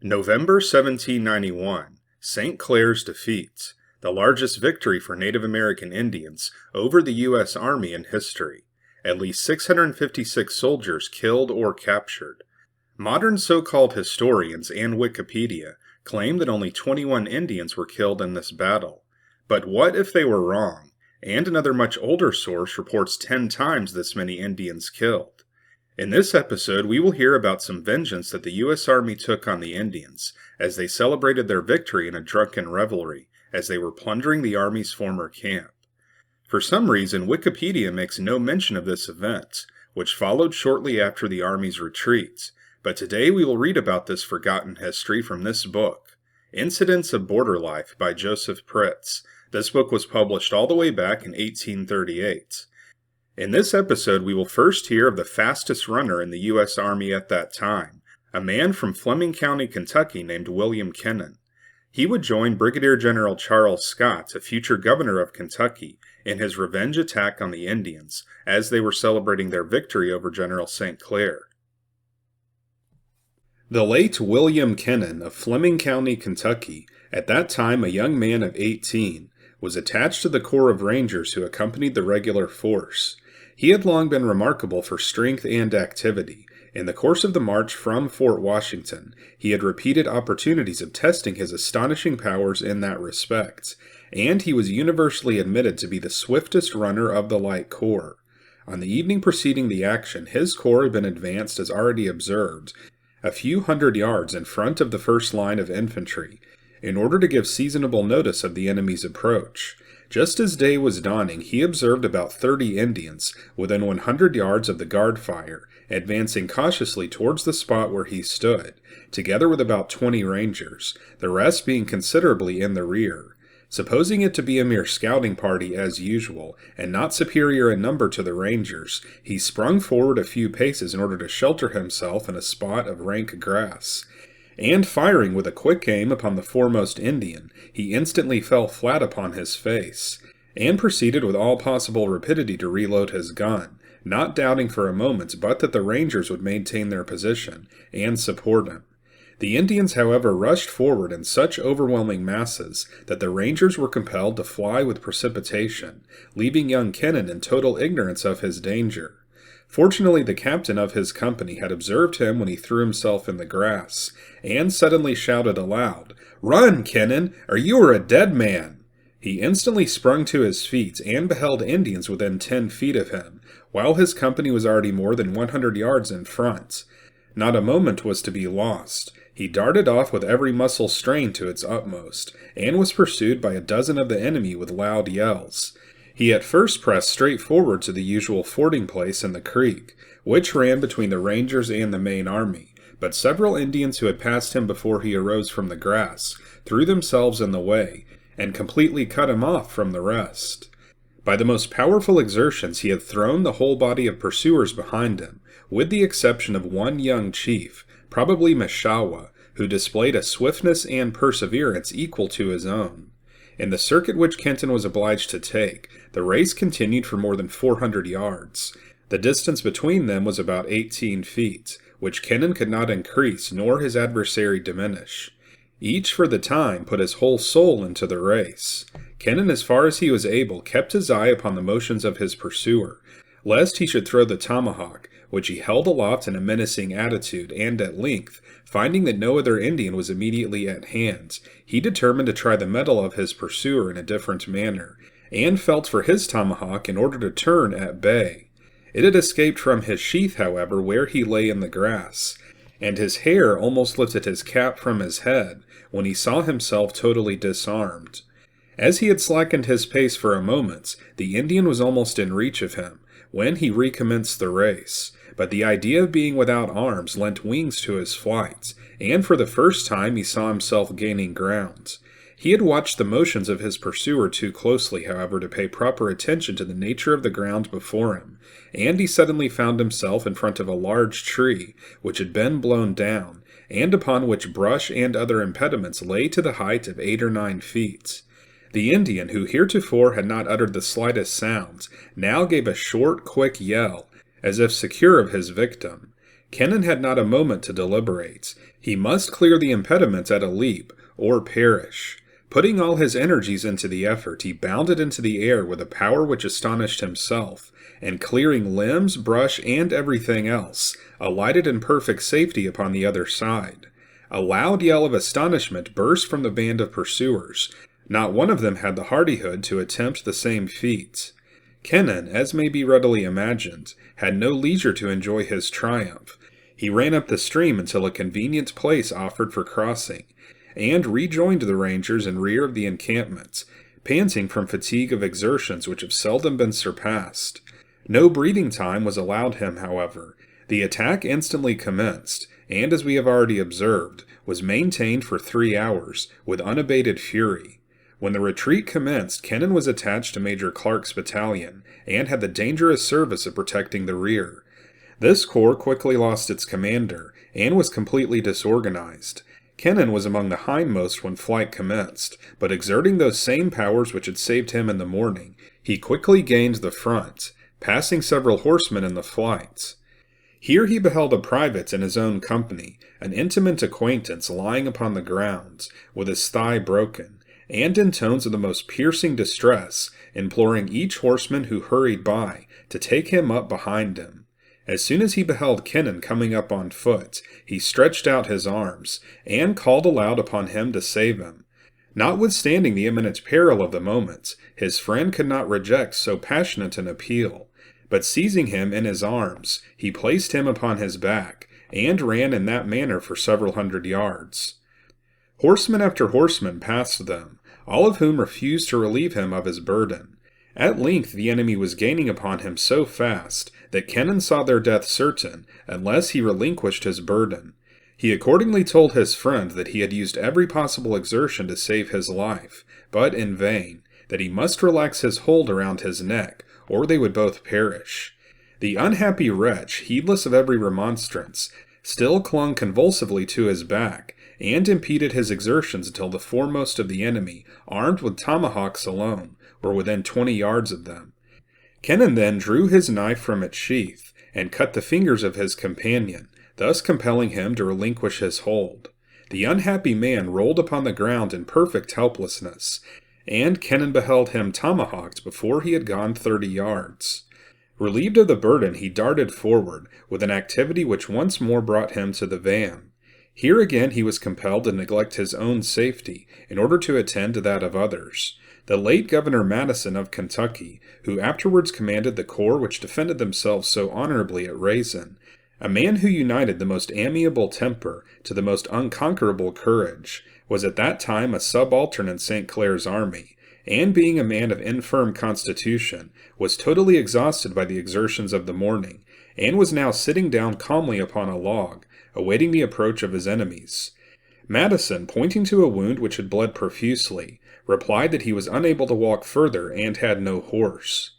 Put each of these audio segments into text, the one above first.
November 1791, St. Clair's defeat, the largest victory for Native American Indians over the U.S. Army in history. At least 656 soldiers killed or captured. Modern so-called historians and Wikipedia claim that only 21 Indians were killed in this battle. But what if they were wrong, and another much older source reports 10 times this many Indians killed? In this episode, we will hear about some vengeance that the U.S. Army took on the Indians as they celebrated their victory in a drunken revelry as they were plundering the Army's former camp. For some reason, Wikipedia makes no mention of this event, which followed shortly after the Army's retreat, but today we will read about this forgotten history from this book, Incidents of Border Life by Jospeh Pritts. This book was published all the way back in 1838. In this episode, we will first hear of the fastest runner in the U.S. Army at that time, a man from Fleming County, Kentucky named William Kennan. He would join Brigadier General Charles Scott, a future governor of Kentucky, in his revenge attack on the Indians as they were celebrating their victory over General St. Clair. The late William Kennan of Fleming County, Kentucky, at that time a young man of 18, was attached to the Corps of Rangers who accompanied the regular force. He had long been remarkable for strength and activity. In the course of the march from Fort Washington, he had repeated opportunities of testing his astonishing powers in that respect, and he was universally admitted to be the swiftest runner of the light corps. On the evening preceding the action, his corps had been advanced as already observed, a few hundred yards in front of the first line of infantry, in order to give seasonable notice of the enemy's approach. Just as day was dawning, he observed about 30 Indians within 100 yards of the guard fire, advancing cautiously towards the spot where he stood, together with about 20 Rangers, the rest being considerably in the rear. Supposing it to be a mere scouting party as usual, and not superior in number to the Rangers, he sprung forward a few paces in order to shelter himself in a spot of rank grass. And firing with a quick aim upon the foremost Indian, he instantly fell flat upon his face, and proceeded with all possible rapidity to reload his gun, not doubting for a moment but that the Rangers would maintain their position, and support him. The Indians, however, rushed forward in such overwhelming masses that the Rangers were compelled to fly with precipitation, leaving young Kennan in total ignorance of his danger. Fortunately, the captain of his company had observed him when he threw himself in the grass, and suddenly shouted aloud, "Run, Kennan, or you are a dead man!" He instantly sprung to his feet and beheld Indians within 10 feet of him, while his company was already more than 100 yards in front. Not a moment was to be lost. He darted off with every muscle strained to its utmost, and was pursued by a dozen of the enemy with loud yells. He at first pressed straight forward to the usual fording place in the creek, which ran between the Rangers and the main army, but several Indians who had passed him before he arose from the grass threw themselves in the way, and completely cut him off from the rest. By the most powerful exertions he had thrown the whole body of pursuers behind him, with the exception of one young chief, probably Meshawa, who displayed a swiftness and perseverance equal to his own. In the circuit which Kenton was obliged to take, the race continued for more than 400 yards. The distance between them was about 18 feet, which Kennan could not increase nor his adversary diminish. Each for the time put his whole soul into the race. Kennan, as far as he was able, kept his eye upon the motions of his pursuer, lest he should throw the tomahawk, which he held aloft in a menacing attitude, and at length, finding that no other Indian was immediately at hand, he determined to try the mettle of his pursuer in a different manner, and felt for his tomahawk in order to turn at bay. It had escaped from his sheath, however, where he lay in the grass, and his hair almost lifted his cap from his head when he saw himself totally disarmed. As he had slackened his pace for a moment, the Indian was almost in reach of him, when he recommenced the race, but the idea of being without arms lent wings to his flight, and for the first time he saw himself gaining ground. He had watched the motions of his pursuer too closely, however, to pay proper attention to the nature of the ground before him, and he suddenly found himself in front of a large tree, which had been blown down, and upon which brush and other impediments lay to the height of 8 or 9 feet. The Indian, who heretofore had not uttered the slightest sound, now gave a short, quick yell, as if secure of his victim. Kennan had not a moment to deliberate. He must clear the impediments at a leap, or perish. Putting all his energies into the effort, he bounded into the air with a power which astonished himself, and clearing limbs, brush, and everything else, alighted in perfect safety upon the other side. A loud yell of astonishment burst from the band of pursuers. Not one of them had the hardihood to attempt the same feat. Kennan, as may be readily imagined, had no leisure to enjoy his triumph. He ran up the stream until a convenient place offered for crossing, and rejoined the rangers in rear of the encampment, panting from fatigue of exertions which have seldom been surpassed. No breathing time was allowed him, however. The attack instantly commenced, and, as we have already observed, was maintained for 3 hours, with unabated fury. When the retreat commenced, Kennan was attached to Major Clark's battalion, and had the dangerous service of protecting the rear. This corps quickly lost its commander, and was completely disorganized. Kennan was among the hindmost when flight commenced, but exerting those same powers which had saved him in the morning, he quickly gained the front, passing several horsemen in the flight. Here he beheld a private in his own company, an intimate acquaintance, lying upon the ground, with his thigh broken, and in tones of the most piercing distress, imploring each horseman who hurried by to take him up behind him. As soon as he beheld Kennan coming up on foot, he stretched out his arms, and called aloud upon him to save him. Notwithstanding the imminent peril of the moment, his friend could not reject so passionate an appeal, but seizing him in his arms, he placed him upon his back, and ran in that manner for several hundred yards. Horseman after horseman passed them, all of whom refused to relieve him of his burden. At length the enemy was gaining upon him so fast that Kennan saw their death certain unless he relinquished his burden. He accordingly told his friend that he had used every possible exertion to save his life, but in vain, that he must relax his hold around his neck, or they would both perish. The unhappy wretch, heedless of every remonstrance, still clung convulsively to his back, and impeded his exertions until the foremost of the enemy, armed with tomahawks alone, were within 20 yards of them. Kennan then drew his knife from its sheath, and cut the fingers of his companion, thus compelling him to relinquish his hold. The unhappy man rolled upon the ground in perfect helplessness, and Kennan beheld him tomahawked before he had gone 30 yards. Relieved of the burden, he darted forward, with an activity which once more brought him to the van. Here again he was compelled to neglect his own safety in order to attend to that of others. The late Governor Madison of Kentucky, who afterwards commanded the corps which defended themselves so honorably at Raisin, a man who united the most amiable temper to the most unconquerable courage, was at that time a subaltern in St. Clair's army, and being a man of infirm constitution, was totally exhausted by the exertions of the morning, and was now sitting down calmly upon a log, awaiting the approach of his enemies. Madison, pointing to a wound which had bled profusely, replied that he was unable to walk further and had no horse.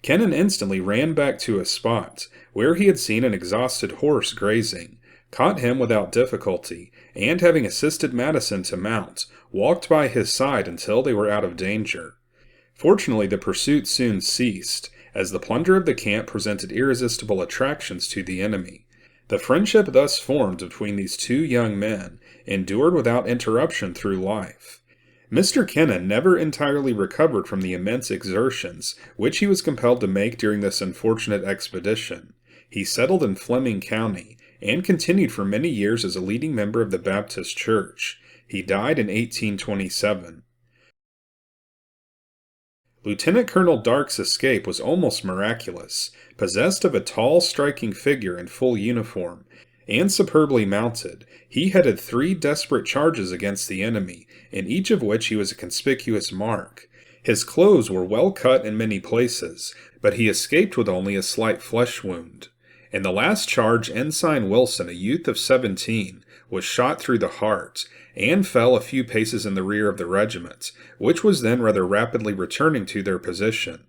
Kennan instantly ran back to a spot where he had seen an exhausted horse grazing, caught him without difficulty, and having assisted Madison to mount, walked by his side until they were out of danger. Fortunately, the pursuit soon ceased, as the plunder of the camp presented irresistible attractions to the enemy. The friendship thus formed between these two young men endured without interruption through life. Mr. Kennan never entirely recovered from the immense exertions which he was compelled to make during this unfortunate expedition. He settled in Fleming County, and continued for many years as a leading member of the Baptist Church. He died in 1827. Lieutenant Colonel Darke's escape was almost miraculous. Possessed of a tall, striking figure in full uniform, and superbly mounted, he headed 3 desperate charges against the enemy, in each of which he was a conspicuous mark. His clothes were well cut in many places, but he escaped with only a slight flesh wound. In the last charge, Ensign Wilson, a youth of 17, was shot through the heart, and fell a few paces in the rear of the regiment, which was then rather rapidly returning to their position.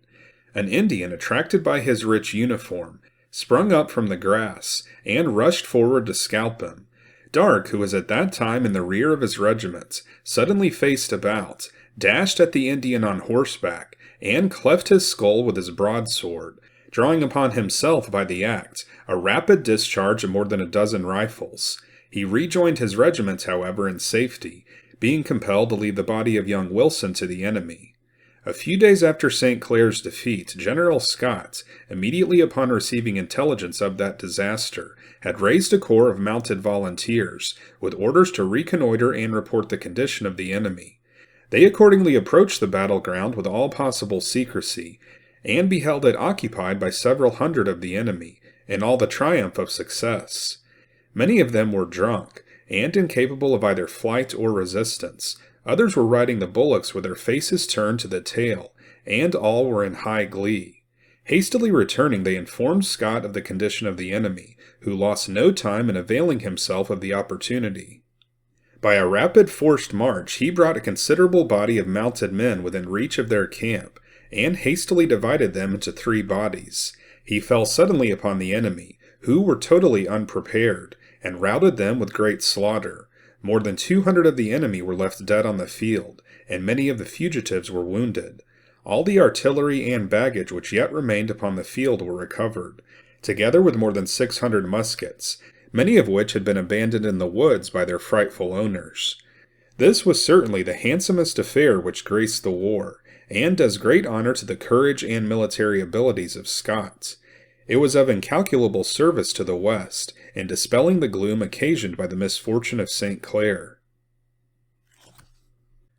An Indian, attracted by his rich uniform, sprung up from the grass, and rushed forward to scalp him. Darke, who was at that time in the rear of his regiment, suddenly faced about, dashed at the Indian on horseback, and cleft his skull with his broadsword. drawing upon himself by the act a rapid discharge of more than a dozen rifles. He rejoined his regiment, however, in safety, being compelled to leave the body of young Wilson to the enemy. A few days after St. Clair's defeat, General Scott, immediately upon receiving intelligence of that disaster, had raised a corps of mounted volunteers, with orders to reconnoiter and report the condition of the enemy. They accordingly approached the battleground with all possible secrecy, and beheld it occupied by several hundred of the enemy, in all the triumph of success. Many of them were drunk, and incapable of either flight or resistance. Others were riding the bullocks with their faces turned to the tail, and all were in high glee. Hastily returning, they informed Scott of the condition of the enemy, who lost no time in availing himself of the opportunity. By a rapid forced march, he brought a considerable body of mounted men within reach of their camp, and hastily divided them into 3 bodies. He fell suddenly upon the enemy, who were totally unprepared, and routed them with great slaughter. More than 200 of the enemy were left dead on the field, and many of the fugitives were wounded. All the artillery and baggage which yet remained upon the field were recovered, together with more than 600 muskets, many of which had been abandoned in the woods by their frightful owners. This was certainly the handsomest affair which graced the war, and does great honor to the courage and military abilities of Scott. It was of incalculable service to the West, in dispelling the gloom occasioned by the misfortune of St. Clair.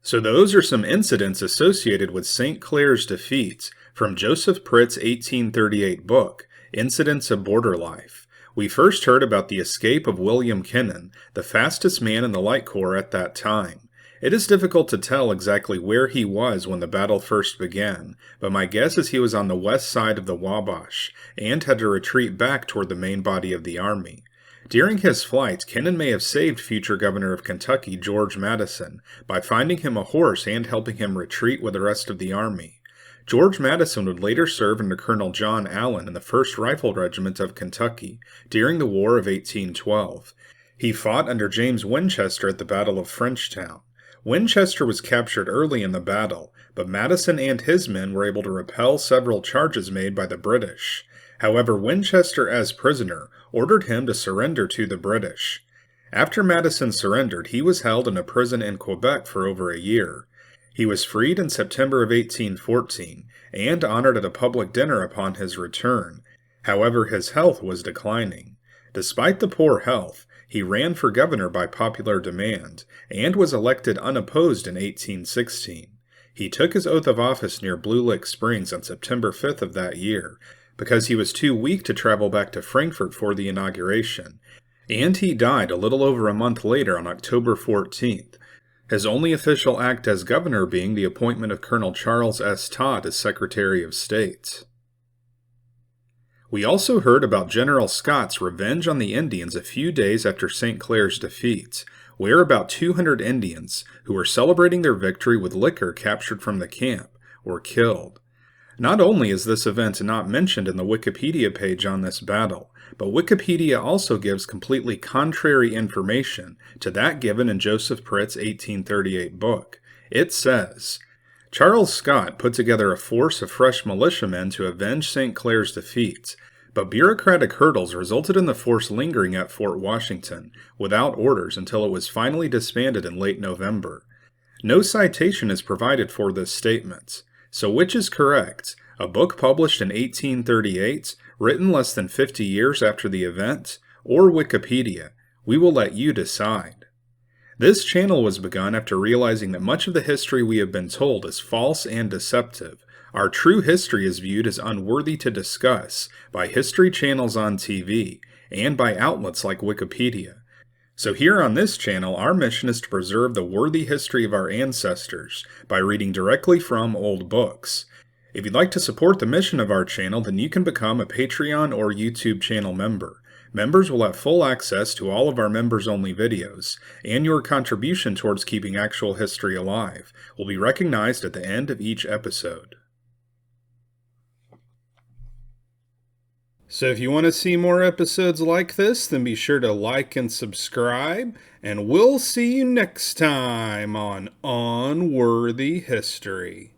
So those are some incidents associated with St. Clair's defeat from Jospeh Pritts' 1838 book, Incidents of Border Life. We first heard about the escape of William Kennan, the fastest man in the Light Corps at that time. It is difficult to tell exactly where he was when the battle first began, but my guess is he was on the west side of the Wabash, and had to retreat back toward the main body of the army. During his flight, Kennan may have saved future governor of Kentucky, George Madison, by finding him a horse and helping him retreat with the rest of the army. George Madison would later serve under Colonel John Allen in the 1st Rifle Regiment of Kentucky during the War of 1812. He fought under James Winchester at the Battle of Frenchtown. Winchester was captured early in the battle, but Madison and his men were able to repel several charges made by the British. However, Winchester, as prisoner, ordered him to surrender to the British. After Madison surrendered, he was held in a prison in Quebec for over a year. He was freed in September of 1814, and honored at a public dinner upon his return. However, his health was declining. Despite the poor health, he ran for governor by popular demand, and was elected unopposed in 1816. He took his oath of office near Blue Lick Springs on September 5th of that year, because he was too weak to travel back to Frankfort for the inauguration, and he died a little over a month later on October 14th, his only official act as governor being the appointment of Colonel Charles S. Todd as Secretary of State. We also heard about General Scott's revenge on the Indians a few days after St. Clair's defeat, where about 200 Indians, who were celebrating their victory with liquor captured from the camp, were killed. Not only is this event not mentioned in the Wikipedia page on this battle, but Wikipedia also gives completely contrary information to that given in Jospeh Pritts' 1838 book. It says, Charles Scott put together a force of fresh militiamen to avenge St. Clair's defeat, but bureaucratic hurdles resulted in the force lingering at Fort Washington without orders until it was finally disbanded in late November. No citation is provided for this statement. So which is correct? A book published in 1838, written less than 50 years after the event, or Wikipedia? We will let you decide. This channel was begun after realizing that much of the history we have been told is false and deceptive. Our true history is viewed as unworthy to discuss by history channels on TV and by outlets like Wikipedia. So here on this channel, our mission is to preserve the worthy history of our ancestors by reading directly from old books. If you'd like to support the mission of our channel, then you can become a Patreon or YouTube channel member. Members will have full access to all of our members-only videos, and your contribution towards keeping actual history alive will be recognized at the end of each episode. So if you want to see more episodes like this, then be sure to like and subscribe, and we'll see you next time on Unworthy History.